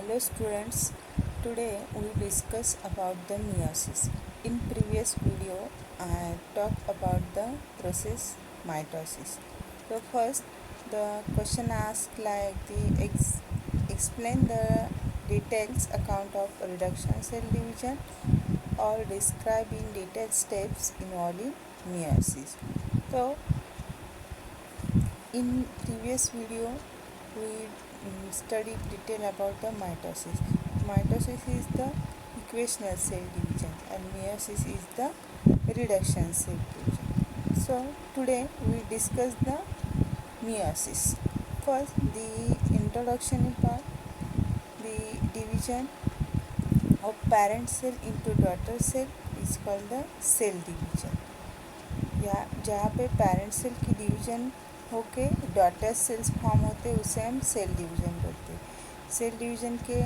Hello students, today we discuss about the meiosis. In previous video I talked about the process mitosis. So first the question asked like explain the details account of reduction cell division or describe in detail steps involving meiosis. So in previous video we studied detail about the mitosis. Mitosis is the equational cell division and meiosis is the reduction cell division. So today we discuss the meiosis. First the introduction part, the division of parent cell into daughter cell is called the cell division. या जहाँ पे parent cell की division होके daughter cells form होते हैं उसे हम cell division बोलते हैं। सेल डिवीज़न के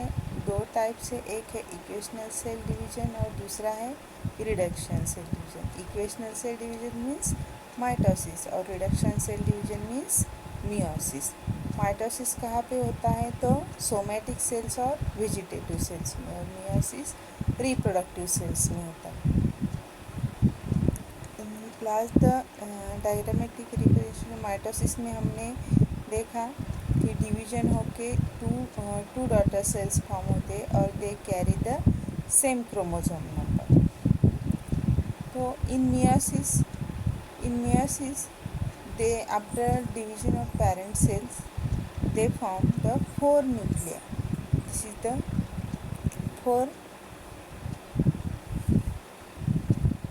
दो टाइप्स है, एक है इक्वेशनल सेल डिवीज़न और दूसरा है reduction cell division. Equational cell division means mitosis और reduction cell division means meiosis. Mitosis कहाँ पे होता है तो सोमेटिक सेल्स और वेजिटेटिव सेल्स में, और मियोसिस रिप्रोडक्टिव सेल्स में होता है। Last the diagrammatic representation mitosis में हमने देखा कि डिवीजन होके टू डॉटर सेल्स फॉर्म होते और they carry the same chromosome number. तो in meiosis they after division of parent cells they form the four nuclei. This is the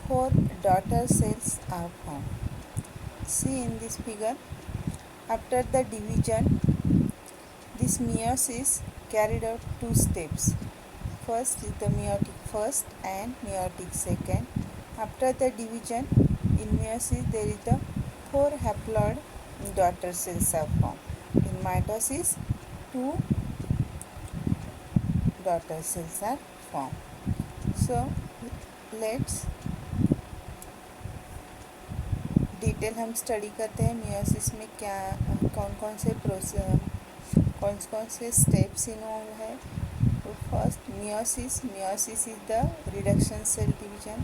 four daughter cells are formed. See in this figure, after the division this meiosis carried out two steps. First is the meiotic first and meiotic second. After the division in meiosis there is the four haploid daughter cells are formed. In mitosis two daughter cells are formed. So let's detail हम study करते हैं meiosis में क्या कौन कौन से steps involve है। तो first meiosis is the reduction cell division.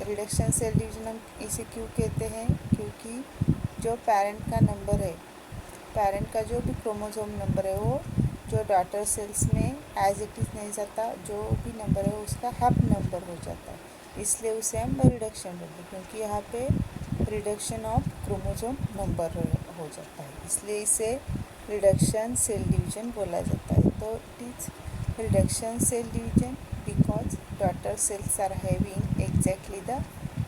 Reduction cell division हम इसे क्यों कहते हैं, क्योंकि जो पेरेंट का नंबर है, पेरेंट का जो भी क्रोमोसोम नंबर है वो जो डॉटर सेल्स में एज इट इज़ नहीं जाता, जो भी नंबर है उसका हाफ नंबर हो जाता है, इसलिए उसे हम रिडक्शन बोलते हैं, क्योंकि यहाँ पे रिडक्शन ऑफ क्रोमोसोम नंबर हो जाता है, इसलिए इसे रिडक्शन सेल डिवीजन बोला जाता है। तो it is reduction cell division because daughter cells are having exactly the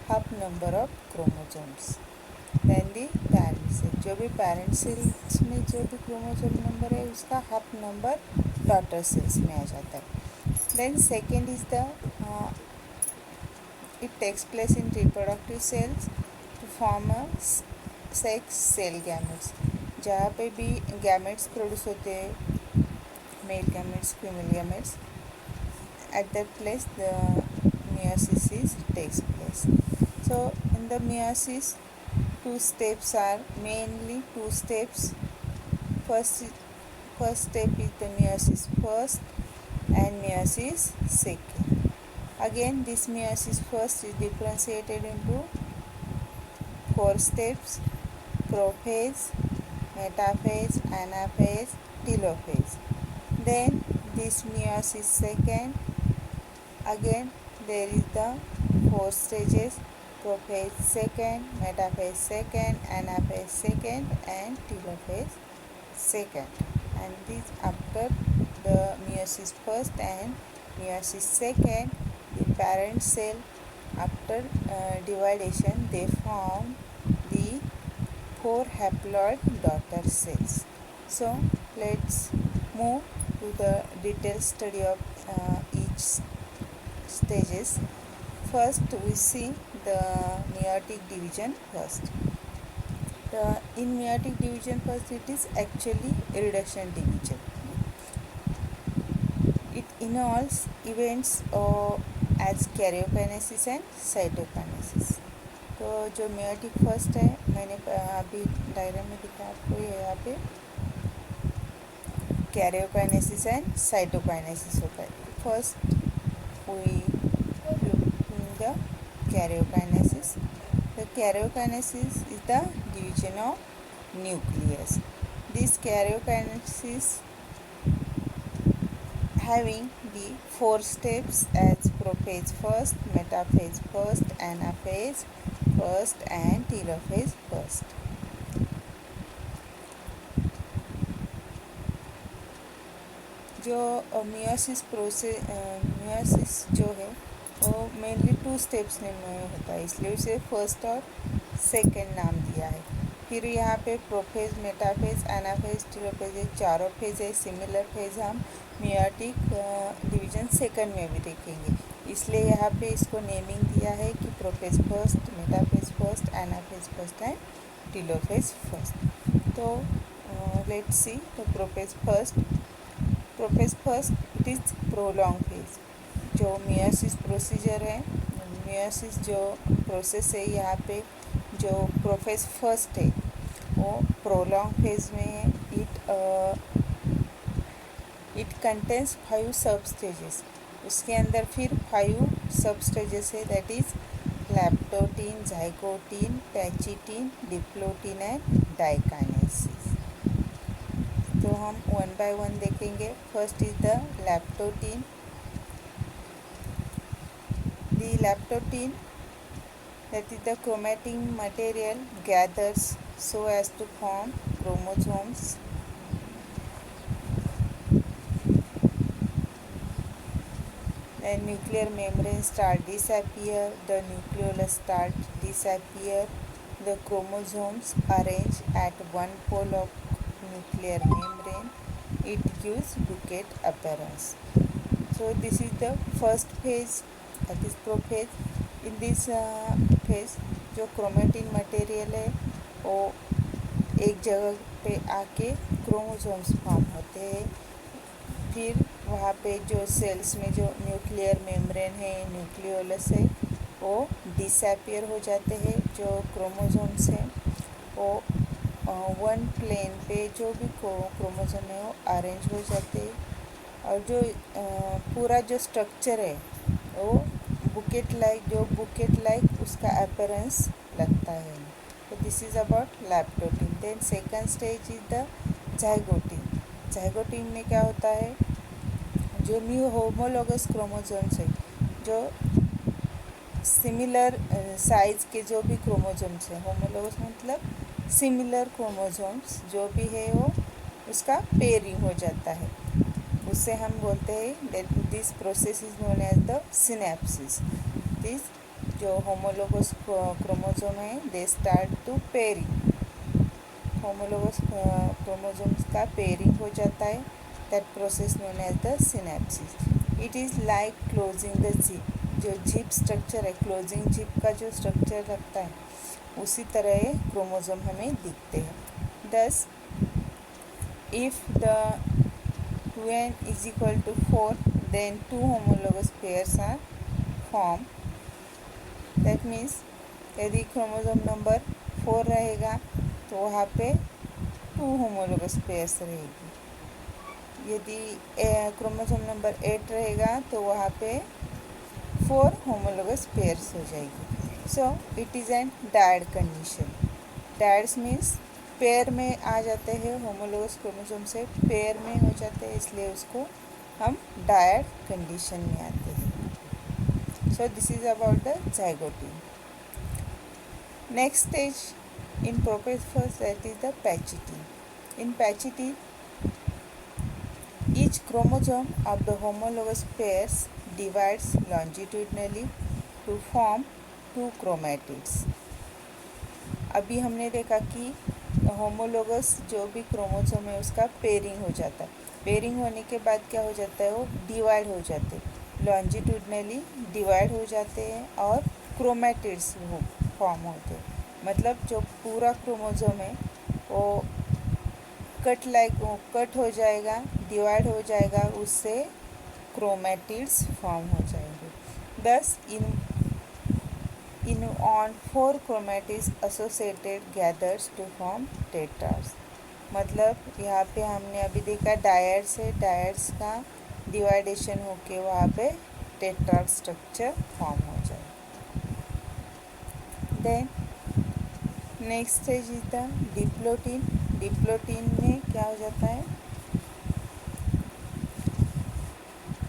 half number of chromosomes then the parent cell. जो भी पेरेंट सेल्स में जो भी क्रोमोसोम नंबर है उसका हाफ नंबर डॉटर सेल्स में आ जाता है। Then second is the it takes place in reproductive cells to form a sex cell gametes। जहाँ पे भी gametes प्रोड्यूस होते हैं, male gametes, female gametes, at that place the meiosis takes place। So in the meiosis two steps are mainly two steps। First step is the meiosis first and meiosis second। Again this meiosis first is differentiated into four steps: prophase, metaphase, anaphase, telophase। Then this meiosis second, again there is the four stages: prophase second, metaphase second, anaphase second and telophase second। And this after the meiosis first and meiosis second, the parent cell after dividation they form the four haploid daughter cells। So let's move to the detailed study of each stages। First we see the meiotic division first। In meiotic division first it is actually reduction division। It involves events as karyokinesis and cytokinesis. तो जो meiotic first है मैंने अभी diagram में दिखा आपको, ये यहाँ पे कैरियोकाइनेसिस एंड साइटोकाइनेसिस होता है। First we look in the karyokinesis. The karyokinesis is the division of nucleus. This karyokinesis having the 4 steps as prophase first, metaphase first, anaphase first and telophase first. जो meiosis जो है वो mainly 2 steps में होता है, इसलिए उसे first और सेकंड नाम दिया है। फिर यहाँ पे प्रोफेज, मेटाफेज, एनाफेज, टीलोफेज, ये चारों फेज है। सिमिलर फेज हम मियोटिक डिवीजन सेकंड में भी देखेंगे, इसलिए यहाँ पे इसको नेमिंग दिया है कि prophase first, metaphase first, anaphase first and telophase first. तो let's see the prophase first. Prophase first it is prolong phase. जो मियोसिस प्रोसीजर है, मियोसिस जो प्रोसेस है, यहाँ पे जो प्रोफेज फर्स्ट है वो प्रोलॉन्ग फेज में है। It contains 5 sub stages. उसके अंदर फिर 5 सब स्टेजेस है, that is leptotene, zygotene, pachytene, diplotene and diakinesis. तो हम 1 by 1 देखेंगे। First is the leptotene. The leptotene that is the chromatin material gathers so as to form chromosomes. The nuclear membrane start disappear, the nucleolus start disappear, the chromosomes arrange at one pole of nuclear membrane. It gives bouquet appearance. So this is the first phase, that is prophase. In this phase जो chromatin material है वो एक जगह पे आके chromosomes form होते हैं। फिर वहाँ पे जो सेल्स में जो न्यूक्लियर मेम्ब्रेन है, न्यूक्लियोलस है, वो डिसअपियर हो जाते हैं। जो क्रोमोसोम्स हैं वो वन प्लेन पे जो भी क्रोमोसोम है वो अरेंज हो जाते हैं। और जो पूरा जो स्ट्रक्चर है वो बुकेट लाइक उसका अपीयरेंस लगता है। तो this is about leptotene. Then second stage is the zygotene. Zygotene में क्या होता है, जो न्यू होमोलोगस क्रोमोसोम्स है, जो सिमिलर साइज के जो भी क्रोमोसोम्स हैं, होमोलोगस मतलब सिमिलर क्रोमोसोम्स जो भी है वो उसका पेयरिंग हो जाता है। उससे हम बोलते हैं that this process is known as the synapsis. This जो होमोलोगस क्रोमोसोम है they start to pairing. Homologous chromosomes का पेयरिंग हो जाता है, that process known as the synapsis. It is like closing the zip. जो जिप स्ट्रक्चर है, closing zip का जो स्ट्रक्चर लगता है, उसी तरह ये क्रोमोसोम हमें दिखते हैं। दस if the 2n is equal to 4, then 2 homologous pairs are formed. That means यदि क्रोमोसोम नंबर 4 रहेगा तो वहाँ पे 2 होमोलोगस पेयर्स रहेगी। यदि क्रोमोसोम नंबर 8 रहेगा तो वहाँ पे 4 होमोलोगस पेयर्स हो जाएगी। So it is an dyad condition. Dyads means pair में आ जाते हैं, होमोलोगस क्रोमोसोम से पेयर में हो जाते हैं, इसलिए उसको हम डायड कंडीशन में आते हैं। So this is about the zygotene. Next stage in prophase first that is the pachytene. In pachytene each chromosome of the homologous pairs divides longitudinally to form 2 chromatids. अभी हमने देखा कि होमोलोगस जो भी chromosome है उसका पेयरिंग हो जाता है। पेयरिंग होने के बाद क्या हो जाता है, वो डिवाइड हो जाते हैं, लॉन्जिट्यूडनली डिवाइड हो जाते हैं और क्रोमैटिड्स फॉर्म होते हैं। मतलब जो पूरा क्रोमोसोम है वो कट हो जाएगा, डिवाइड हो जाएगा, उससे क्रोमैटिड्स फॉर्म हो जाएंगे। thus on 4 chromatids associated gathers to form tetrads. मतलब यहाँ पे हमने अभी देखा डायर्स है, डायर्स का डिवाइडेशन होके वहाँ पे टेट्राड स्ट्रक्चर फॉर्म हो जाए। Then next stage is the diplotene. Diplotene में क्या हो जाता है,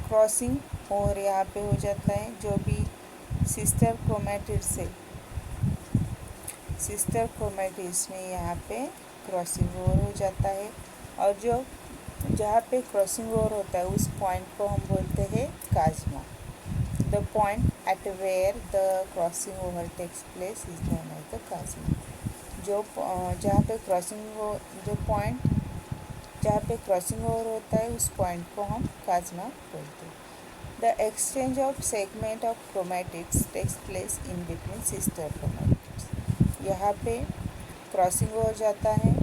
क्रॉसिंग और यहाँ पे हो जाता है जो भी सिस्टर क्रोमैटिड्स में यहाँ पे क्रॉसिंग ओवर हो जाता है। और जो जहाँ पे क्रॉसिंग ओवर होता है उस पॉइंट को हम बोलते हैं chiasma. The point at where the crossing over takes place is known as the chiasma. जो जहाँ पे जो पॉइंट जहाँ पे क्रॉसिंग ओवर होता है उस पॉइंट को हम काजमा बोलते हैं। The exchange of segment of chromatids takes place in between sister chromatids. यहाँ पे क्रॉसिंग हो जाता है,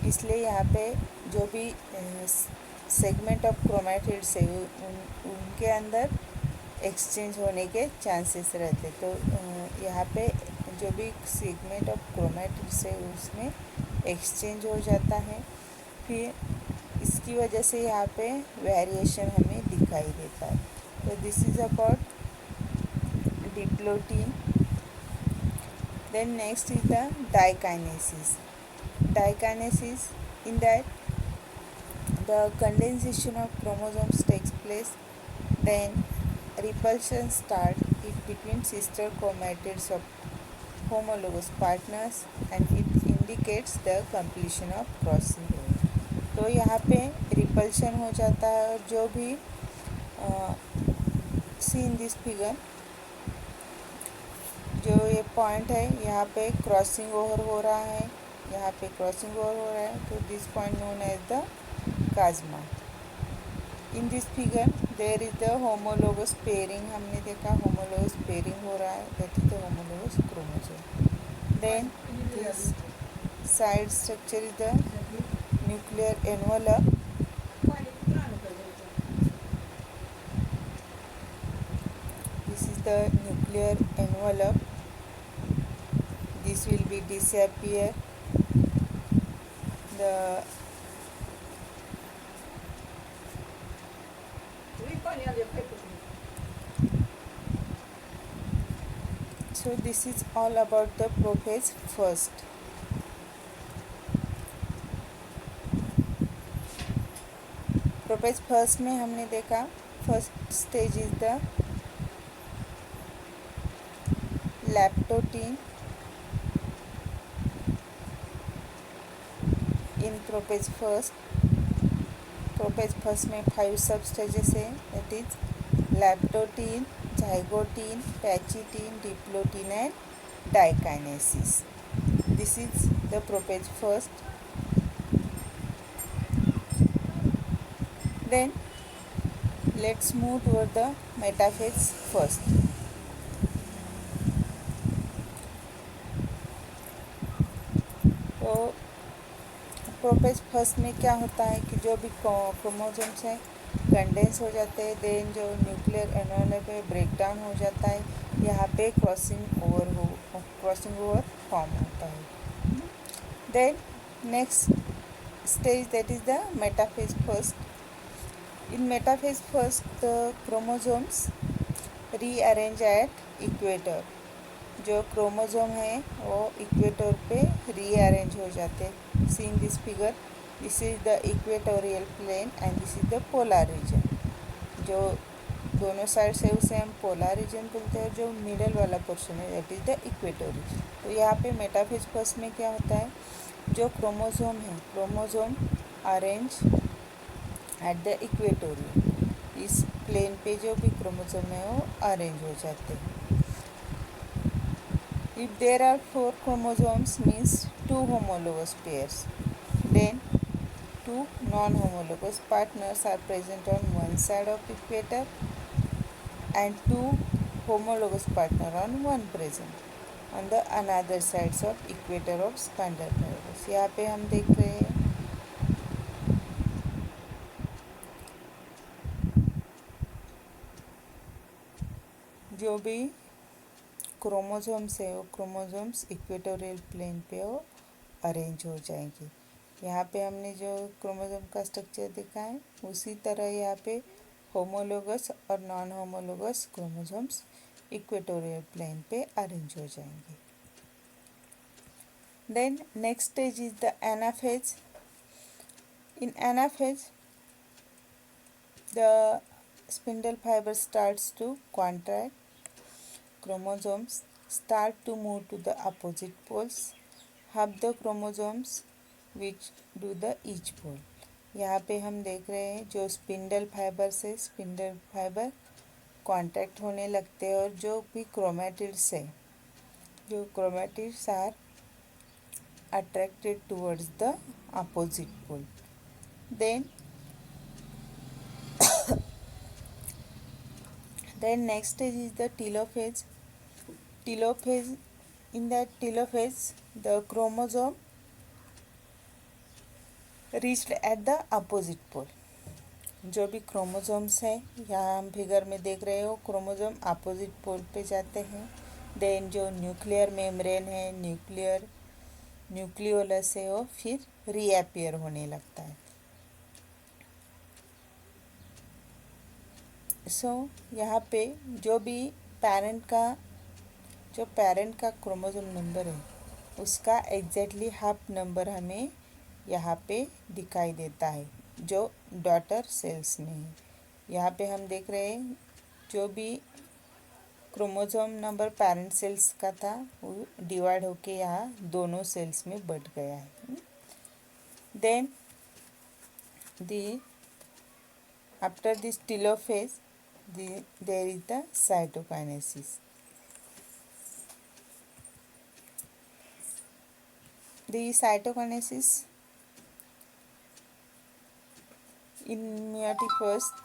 इसलिए यहाँ पे जो भी सेगमेंट ऑफ क्रोमैटिड्स है उनके अंदर एक्सचेंज होने के चांसेस रहते। तो यहाँ पे जो भी सेगमेंट ऑफ क्रोमैटिड्स है उसमें एक्सचेंज हो जाता है, फिर इसकी वजह से यहाँ पे वेरिएशन हमें दिखाई देता है। तो this is about diplotene. Then next is the diakinesis. Dikinesis, in that the condensation of chromosomes takes place, then repulsion starts between sister chromatids of homologous partners and it indicates the completion of crossing over। तो यहाँ पे repulsion हो जाता है और जो भी सी in this figure जो ये पॉइंट है यहाँ पे क्रॉसिंग ओवर हो रहा है, यहाँ पे क्रॉसिंग ओवर हो रहा है, तो this point known as the chiasma. In this figure there is the homologous pairing, हमने देखा होमोलोगस पेयरिंग हो रहा है, that is the homologous chromosome. Then this side structure is the nuclear envelope. This is the nuclear envelope. This will be disappear. So this is all about the prophase first. Prophase first में हमने देखा first stage is the leptotene. In prophase first में 5 sub stages है, that is leptotene, zygotene, pachytene, diplotene and diakinesis. This is the prophase first. Then let's move toward the metaphase first. तो प्रोपेज first में क्या होता है कि जो भी क्रोमोसोम्स हैं कंडेंस हो जाते हैं, देन जो न्यूक्लियर एनवलप पे ब्रेक डाउन हो जाता है, यहाँ पे क्रॉसिंग ओवर फॉर्म होता है। Then next stage that is the metaphase first. In metaphase first, the chromosomes rearrange at equator. जो क्रोमोसोम है वो इक्वेटर पे रीअरेंज हो जाते हैं। See in this figure, this is the equatorial plane and this is the polar region. जो दोनों side से उसे हम पोलर रीजन बोलते हैं, जो मिडल वाला पोर्शन है दैट इज द इक्वेटोरियल। तो यहाँ पे मेटाफेज फर्स्ट में क्या होता है, जो क्रोमोसोम है chromosome arrange at the equatorial, इस प्लेन पे जो भी क्रोमोसोम है वो अरेंज हो जाते हैं। If there are 4 chromosomes means 2 homologous pairs, then 2 non-homologous partners are present on one side of equator and 2 homologous partner on one present on the another sides of equator of spindle fibers। यहाँ पे हम देख रहे हैं जो भी chromosomes है वो क्रोमोसोम्स इक्वेटोरियल प्लेन पे वो अरेंज हो जाएंगे। यहाँ पे हमने जो क्रोमोसोम का स्ट्रक्चर देखा है उसी तरह यहाँ पे होमोलोगस और non homologous chromosomes equatorial plane पे अरेंज हो जाएंगे। Then next stage is the anaphase. In anaphase the spindle fiber starts to contract, chromosomes start to move to the opposite poles, half the chromosomes which do the each pole। यहाँ पे हम देख रहे हैं जो spindle fibre से spindle fibre contact होने लगते हैं और जो भी क्रोमेटिड्स है जो chromatids are attracted towards the opposite pole. Then next stage is the telophase। telophase in that telophase the chromosome reached at the opposite pole। जो भी क्रोमोसोम्स है यहाँ हम फिगर में देख रहे हो क्रोमोसोम अपोजिट पोल पे जाते हैं। देन जो न्यूक्लियर मेम्ब्रेन है न्यूक्लियोलस है वो फिर रीअपियर होने लगता है। यहाँ पे जो पैरेंट का क्रोमोसोम नंबर है उसका एग्जैक्टली हाफ नंबर हमें यहाँ पे दिखाई देता है जो डॉटर सेल्स में है। यहाँ पे हम देख रहे हैं जो भी क्रोमोसोम नंबर पेरेंट सेल्स का था वो डिवाइड होके यहाँ दोनों सेल्स में बढ़ गया है। Then after this telophase there is the cytokinesis। The cytokinesis in meiotic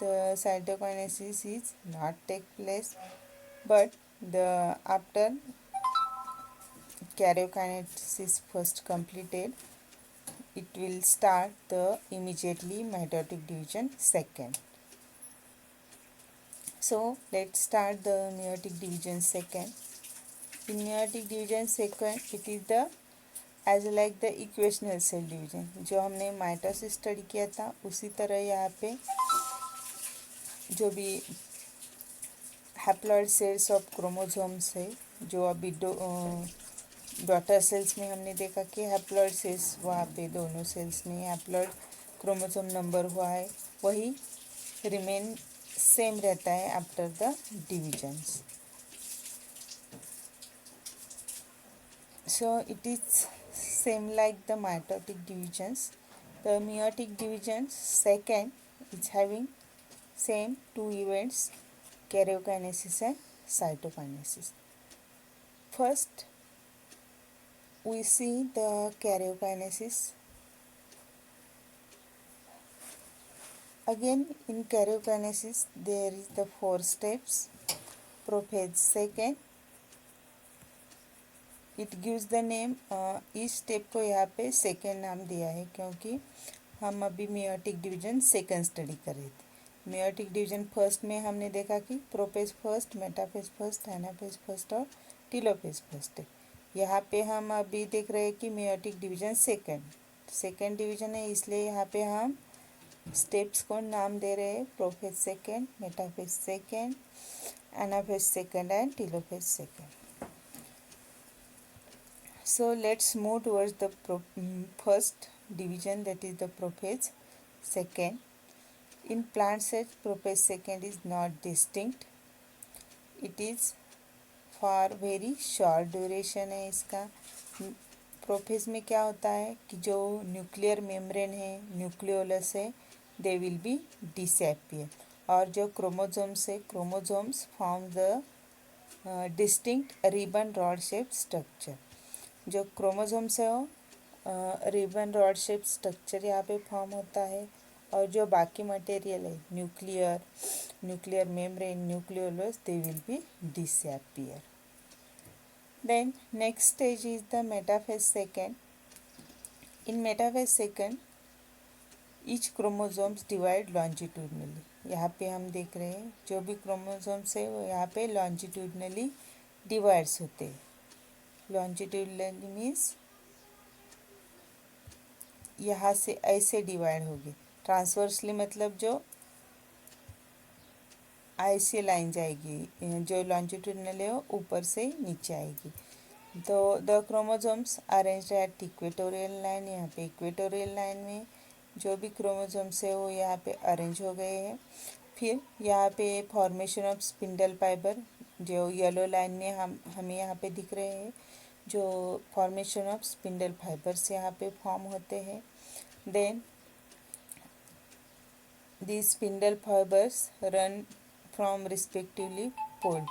the cytokinesis is not take place, but after karyokinesis first completed, it will start the immediately mitotic division second। So let's start the meiotic division second। In meiotic division second, it is the as like the equational cell division जो हमने mitosis study किया था उसी तरह यहाँ पे जो भी हैप्लॉइड सेल्स ऑफ क्रोमोसोम्स है जो अभी डॉटर सेल्स में हमने देखा कि हैप्लॉइड सेल्स वहाँ पे दोनों सेल्स में हैप्लॉइड क्रोमोसोम नंबर हुआ है वही रिमेन सेम रहता है after the divisions. So it is same like the mitotic divisions। The meiotic divisions second is having same two events karyokinesis and cytokinesis। First we see the karyokinesis। Again in karyokinesis there is the 4 steps। prophase second it gives the name इस step को यहाँ पे second नाम दिया है क्योंकि हम अभी मेयोटिक डिवीजन सेकेंड स्टडी कर रहे थे। मेयोटिक डिवीजन फर्स्ट में हमने देखा कि prophase first metaphase first anaphase first और टेलोफेज फर्स्ट है। यहाँ पे हम अभी देख रहे हैं कि मेयोटिक डिवीजन सेकेंड डिवीजन है इसलिए यहाँ पे हम स्टेप्स को नाम दे रहे हैं prophase second metaphase second anaphase second and telophase second. So let's move towards the first division, that is the prophase second। In plant cells prophase second is not distinct, it is for very short duration है इसका। Prophase में क्या होता है कि जो nuclear membrane है nucleolus है दे विल बी डिसअपियर और जो क्रोमोसोम्स है chromosomes form the distinct ribbon rod shape structure. जो क्रोमोसोम्स है वो रिबन रॉड शेप स्ट्रक्चर यहाँ पे फॉर्म होता है और जो बाकी मटेरियल है nuclear membrane nucleolus they will be disappear. Then next stage is the metaphase second. In metaphase second each chromosomes divide longitudinally. यहाँ पे हम देख रहे हैं जो भी क्रोमोसोम्स है वो यहाँ पे लॉन्जिट्यूडनली डिवाइड्स होते हैं। longitudinally means यहाँ से ऐसे डिवाइड होगी। ट्रांसवर्सली मतलब जो ऐसे लाइन जाएगी, जो लॉन्जिट्यूडनल है वो ऊपर से नीचे आएगी। तो the chromosomes arranged at equatorial line, यहाँ पे इक्वेटोरियल लाइन में जो भी क्रोमोसोम्स है वो यहाँ पे अरेंज हो गए हैं। फिर यहाँ पे फॉर्मेशन ऑफ स्पिंडल फाइबर, जो येलो लाइन में हमें यहाँ पे दिख रहे हैं, जो फॉर्मेशन ऑफ स्पिंडल फाइबर्स यहाँ पे फॉर्म होते हैं। Then these spindle fibers run from respectively pole।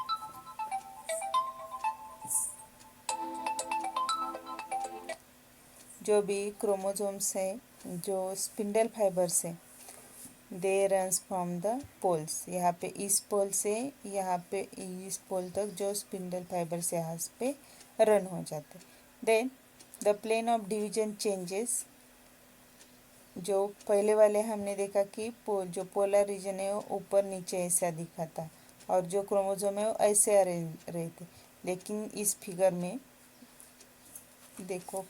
जो भी क्रोमोसोम्स हैं, जो स्पिंडल फाइबर्स हैं, दे रन्स फ्रॉम द पोल्स। यहाँ पे इस पोल से यहाँ पे इस पोल तक जो स्पिंडल फाइबर्स यहाँ पे रन हो जाते। Then the plane of division changes. जो पहले वाले हमने देखा कि जो पोलर रीजन है वो ऊपर नीचे ऐसा दिखा था और जो क्रोमोसोम है वो ऐसे अरेंज रहते, लेकिन इस फिगर में देखो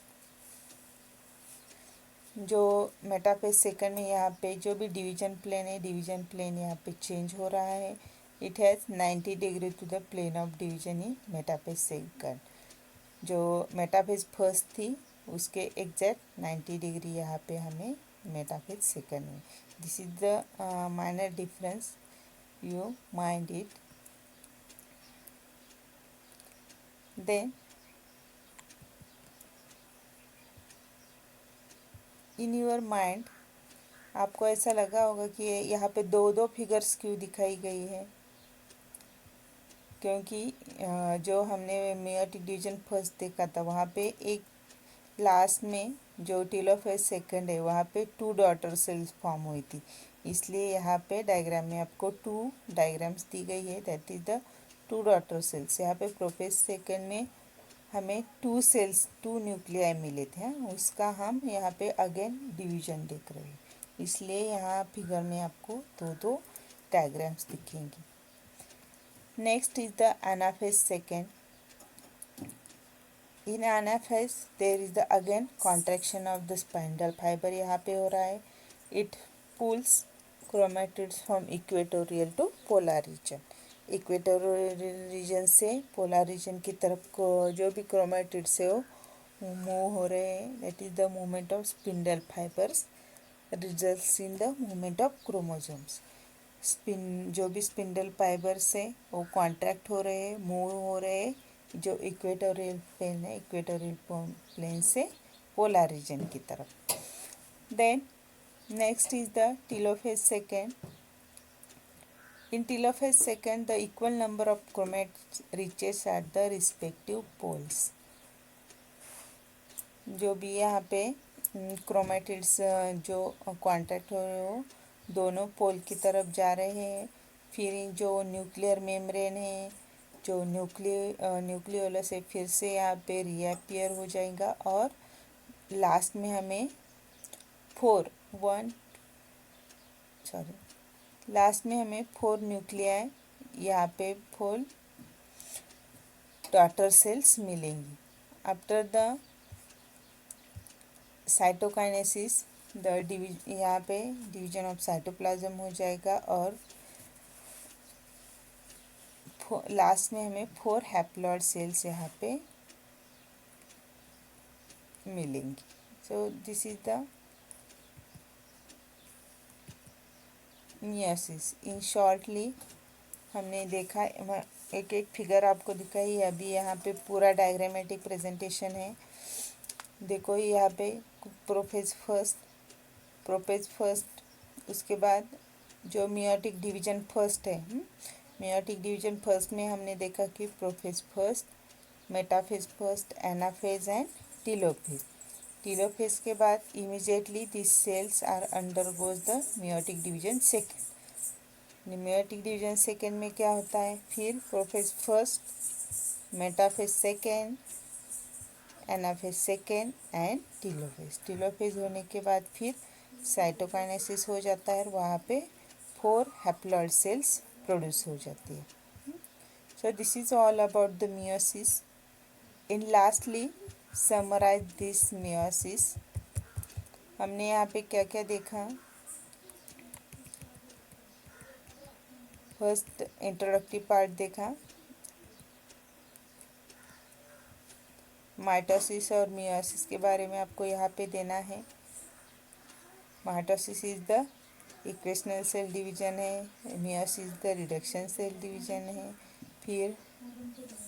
जो मेटाफेज सेकंड में यहाँ पे जो भी डिवीजन प्लेन है, डिवीजन प्लेन यहाँ पे चेंज हो रहा है। It has 90 degree to the plane of division in metaphase second. जो मेटाफेज फर्स्ट थी उसके एग्जैक्ट 90 डिग्री यहाँ पे हमें मेटाफेज सेकंड में। This is the minor difference, you mind it. Then in your mind आपको ऐसा लगा होगा कि यहाँ पे दो दो फिगर्स क्यों दिखाई गई है, क्योंकि जो हमने मेयोटिक डिवीजन फर्स्ट देखा था वहाँ पे एक लास्ट में जो टेलोफेज सेकंड है वहाँ पे 2 डॉटर सेल्स फॉर्म हुई थी, इसलिए यहाँ पे डायग्राम में आपको 2 डायग्राम्स दी गई है, that is the 2 daughter cells. यहाँ पे प्रोफेज सेकंड में हमें 2 सेल्स 2 न्यूक्लियाई मिले थे, उसका हम यहाँ पे अगेन डिवीजन देख रहे हैं, इसलिए यहाँ फिगर में आपको दो दो डायग्राम्स दिखेंगी। Next is the anaphase second. In anaphase there is the again contraction of the spindle fibre यहाँ पे हो रहा है। It pulls chromatids from equatorial to polar region. Equatorial region से पोलर रीजन की तरफ को जो भी क्रोमेटिड्स है वो मूव हो रहे हैं, that is the movement of spindle fibres results in the movement of chromosomes. जो भी स्पिंडल फाइबर्स है वो कॉन्ट्रैक्ट हो रहे हैं, मूव हो रहे हैं, जो इक्वेटोरियल प्लेन है इक्वेटोरियल प्लेन से पोलर रीजन की तरफ। Then next is the telophase second. In telophase second the equal number of chromatids reaches at the respective poles. जो भी यहाँ पे क्रोमेटिड्स जो कॉन्टैक्ट हो रहे हो दोनों पोल की तरफ जा रहे हैं। फिर जो न्यूक्लियर मेम्ब्रेन है, जो न्यूक्लियोलस है, फिर से यहाँ पे रीअपियर हो जाएगा और लास्ट में हमें लास्ट में हमें 4 न्यूक्लियाई यहाँ पे 4 डॉटर सेल्स मिलेंगी। आफ्टर द साइटोकाइनेसिस द यहाँ पे डिवीजन ऑफ साइटोप्लाज्म हो जाएगा और लास्ट में हमें 4 हैप्लॉइड सेल्स यहाँ पे मिलेंगी। So this is the meiosis. In shortly हमने देखा, एक एक फिगर आपको दिखाई, अभी यहाँ पे पूरा डायग्रामेटिक प्रेजेंटेशन है। देखो यहाँ पे प्रोफेज फर्स्ट, उसके बाद जो मियोटिक डिवीजन फर्स्ट है, मियोटिक डिवीजन फर्स्ट में हमने देखा कि prophase first, metaphase first, anaphase and telophase. Telophase के बाद immediately this cells are undergoes the meiotic division second. Meiotic division second में क्या होता है, फिर prophase first, metaphase second, anaphase second and telophase. Telophase होने के बाद फिर साइटोकाइनेसिस हो जाता है और वहाँ पे 4 हैप्लॉइड सेल्स प्रोड्यूस हो जाती है। So this is all about the meiosis. In lastly summarize this meiosis. हमने यहाँ पे क्या क्या देखा। फर्स्ट इंट्रोडक्टरी पार्ट देखा, माइटोसिस और मियोसिस के बारे में आपको यहाँ पे देना है। Mitosis is the equational cell division है, meiosis the reduction cell division है। फिर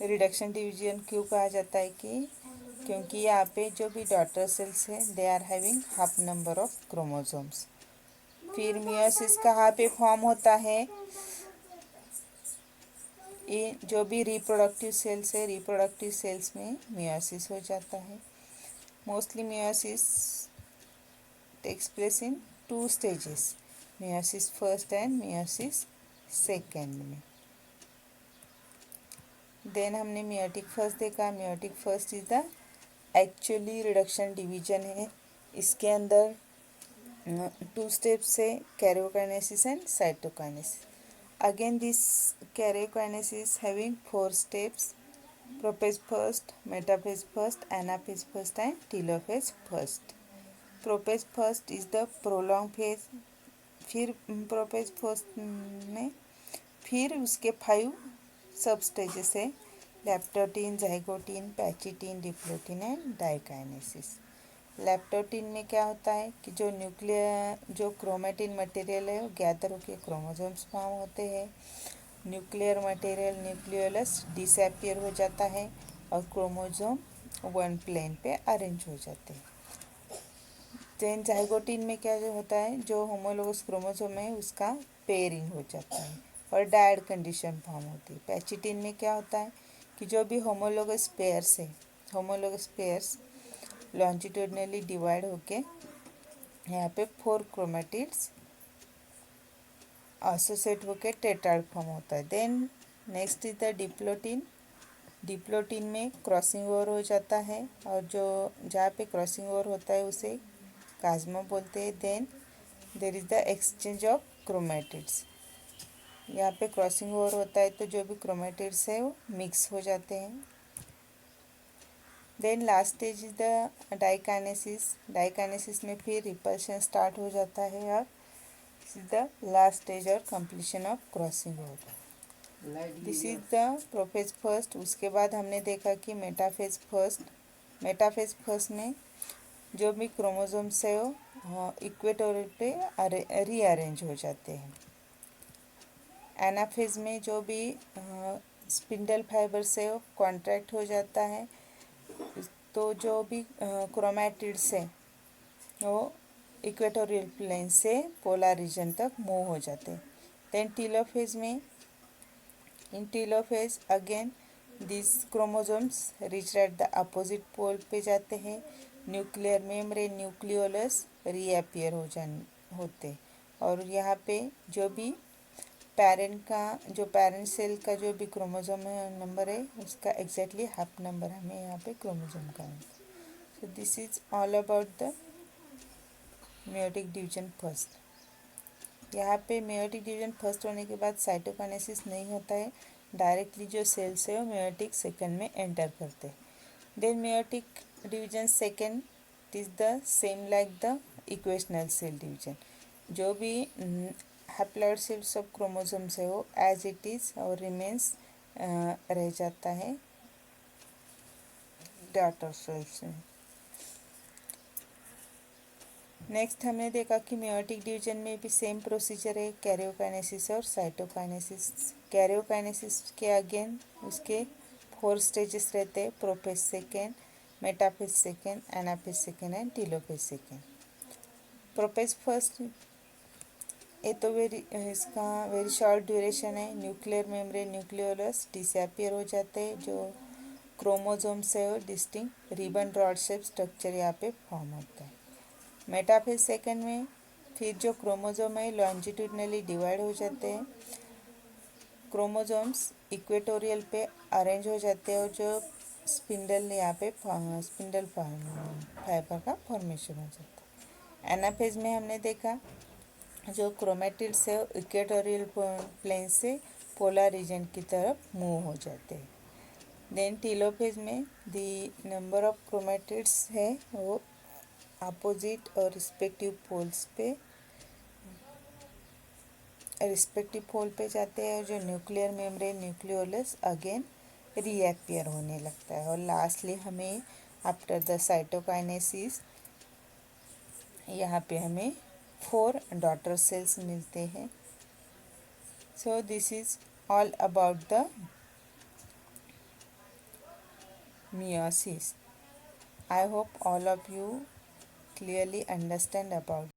रिडक्शन डिवीजन क्यों कहा जाता है कि क्योंकि यहाँ पे जो भी डॉटर सेल्स हैं they are having half number of chromosomes. फिर मियोसिस कहाँ पे फॉर्म होता है, ये जो भी रिप्रोडक्टिव सेल्स है रिप्रोडक्टिव सेल्स में मियोसिस हो जाता है। Mostly meiosis takes place in 2 stages, meiosis first and meiosis second में। देन हमने मियोटिक फर्स्ट देखा। Meiotic first is the actually reduction division है। इसके अंदर 2 स्टेप्स है, karyokinesis and cytokinesis. Again this karyokinesis having 4 steps, prophase first, metaphase first, anaphase first and telophase first. Prophase first is the prolong phase. फिर prophase first में फिर उसके 5 sub stages है, लैप्टोटीन, zygotene, pachytene, diplotene and diakinesis. लैप्टोटीन में क्या होता है कि जो क्रोमेटिन मटेरियल है वो गैदर होकर क्रोमोसोम्स फॉर्म होते हैं। न्यूक्लियर मटेरियल न्यूक्लियोलस डिसअपियर हो जाता है और क्रोमोसोम वन प्लेन पे अरेंज हो जाते हैं। देन जाइगोटीन में क्या जो होता है, जो होमोलोगस क्रोमोसोम है उसका पेयरिंग हो जाता है और डायड कंडीशन फॉर्म होती है। पैचिटिन में क्या होता है कि जो भी होमोलोगस पेयर्स है, होमोलोगस पेयर्स लॉन्जिट्यूडनली डिवाइड होके यहाँ पे 4 क्रोमेटिड्स एसोसिएट होके टेट्राड फॉर्म होता है। Then next is the diplotene. Diplotene में क्रॉसिंग ओवर हो जाता है और जो जहाँ पे क्रॉसिंग ओवर होता है उसे काजमा बोलते हैं। Then there is the exchange of chromatids. यहाँ पे क्रॉसिंग ओवर होता है तो जो भी क्रोमेटिड्स है वो मिक्स हो जाते हैं। Then last stage is the diakinesis. Diakinesis में फिर रिपल्शन स्टार्ट हो जाता है और this is the last stage और completion of crossing over. This is the prophase first. उसके बाद हमने देखा कि मेटाफेज फर्स्ट। मेटाफेज फर्स्ट में जो भी क्रोमोसोम्स है वो इक्वेटोरियल पे रीअरेंज हो जाते हैं। एनाफेज में जो भी स्पिंडल फाइबर्स है वो कॉन्ट्रैक्ट हो जाता है, तो जो भी क्रोमैटिड्स है वो इक्वेटोरियल प्लेन से पोलर रीजन तक मूव हो जाते हैं। देन टीलोफेज में, in telophase again this chromosomes reach at the opposite pole पे जाते हैं। न्यूक्लियर मेम्ब्रेन न्यूक्लियोलस रीअपियर होते और यहाँ पे जो भी पेरेंट सेल का जो भी क्रोमोसोम नंबर है उसका एग्जैक्टली हाफ नंबर हमें यहाँ पे क्रोमोसोम का है। So this is all about the meiotic division first. यहाँ पे मेयोटिक डिवीजन फर्स्ट होने के बाद साइटोकाइनेसिस नहीं होता है, डायरेक्टली जो सेल्स है वो मेयोटिक सेकेंड में एंटर करते हैं। Then meiotic division second is the same like the equational cell division. जो भी हैप्लॉइड सेल्स ऑफ क्रोमोसोम्स है वो एज इट इज़ और रिमेन्स रह जाता है डॉटर सेल्स में। नेक्स्ट हमने देखा कि मेयोटिक डिवीजन में भी सेम प्रोसीजर है, कैरियोकाइनेसिस और साइटोकाइनेसिस। कैरियोकाइनेसिस के अगेन उसके 4 स्टेजेस रहते हैं, prophase second, metaphase second, anaphase second and telophase second. Prophase first ये तो इसका वेरी शॉर्ट ड्यूरेशन है। न्यूक्लियर मेम्ब्रेन न्यूक्लियोलस डिसअपियर हो जाते हैं, जो क्रोमोसोम्स है वो distinct ribbon rod shape structure यहाँ पे फॉर्म होता है। मेटाफेज सेकेंड में फिर जो क्रोमोसोम है लॉन्जिट्यूडनली डिवाइड हो जाते हैं, क्रोमोसोम्स इक्वेटोरियल पे अरेंज हो जाते हैं और जो स्पिंडल यहाँ पे स्पिंडल फाइबर का फॉर्मेशन हो जाता है। एनाफेज में हमने देखा जो क्रोमेटिड्स है इक्वेटोरियल प्लेन से पोलर रीजन की तरफ मूव हो जाते हैं। देन टीलोफेज में द नंबर ऑफ क्रोमेटिड्स है वो अपोजिट और रिस्पेक्टिव पोल पे जाते हैं और जो nuclear membrane nucleolus again reappear होने लगता है। और लास्टली हमें आफ्टर द साइटोकाइनेसिस यहाँ पे हमें 4 डॉटर सेल्स मिलते हैं। So this is all about the meiosis. I hope all of you clearly understand about